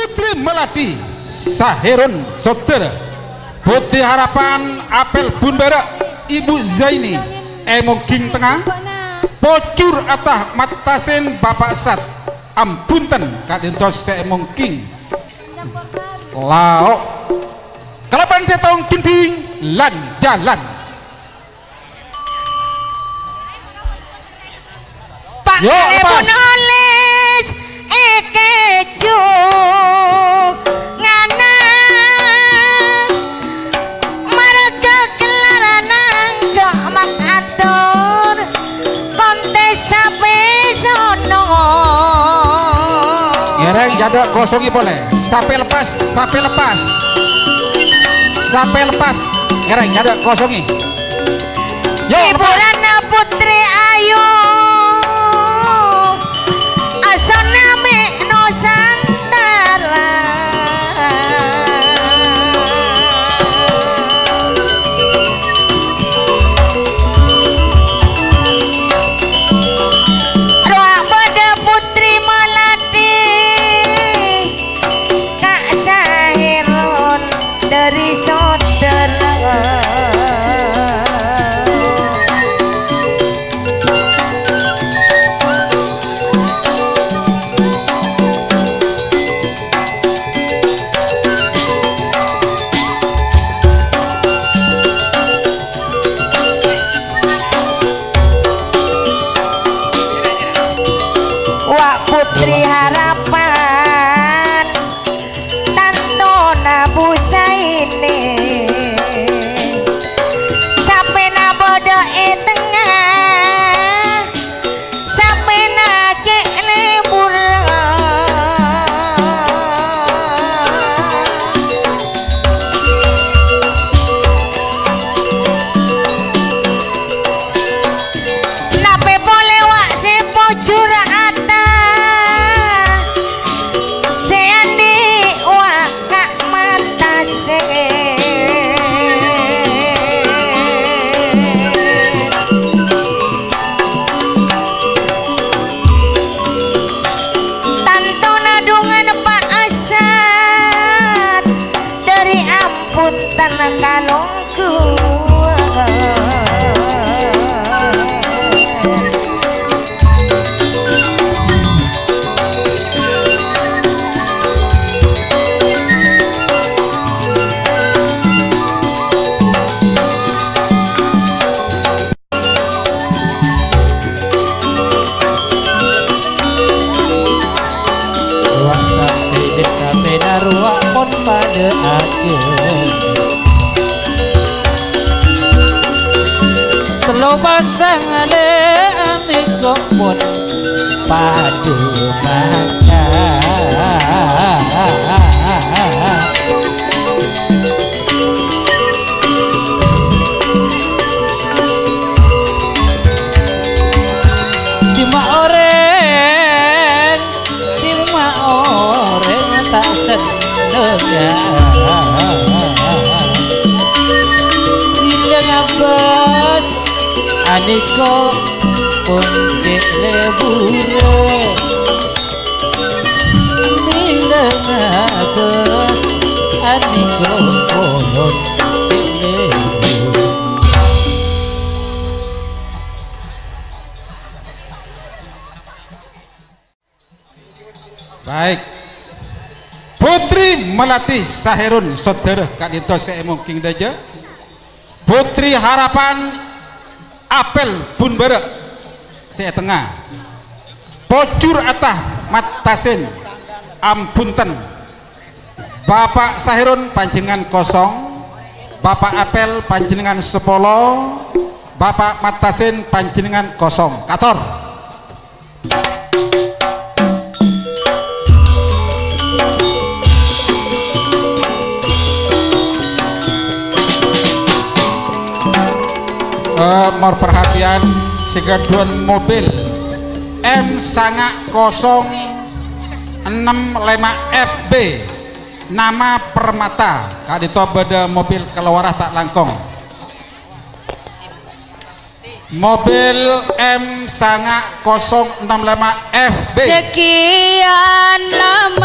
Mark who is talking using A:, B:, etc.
A: Putri Melati Saherun Saudara, Putri Harapan Apel Bunbara Ibu Zaini Emong King Tengah, Pocur Atah Matasin Bapak Sat Ampunten Kadintos Emong King Lao Kalapan Setong Kinting Lan Jalan
B: Pak Ibu nulis keju ngana marga kelarana gak makatur kontes sampai sono
A: Yereng jada kosongi boleh sampai lepas Yereng jada kosongi yo
B: Ibu Rana Putri Ayu Asana Nusantara Roa pada Putri Melati Kak Saherun dari saudara Putri Harapan Tantona Busaini sampai na bodo tengah sampai na cek lebur nape boleh wak sepo curang tanah kalungku
C: ruang sampai dek sampai naruak pon pada aja lo pasang ale ane kok pun padu maka lima orang tak seneng bila ngabas aniko puntik lebure bila ngabas aniko puntik lebure.
A: baik Putri Melati Saherun Saudara Kadintos Emong King Daja, Putri Harapan Apel Bunbara saya tengah, Pocur Atah Matasin Ampunten Bapak Saherun panjenengan kosong, Bapak Apel panjenengan 10, Bapak Matasin panjenengan kosong kator. Mor perhatian segaduan mobil M-065 FB nama Permata kadito beda mobil keluarah tak langkong mobil M-065 FB
B: sekian lama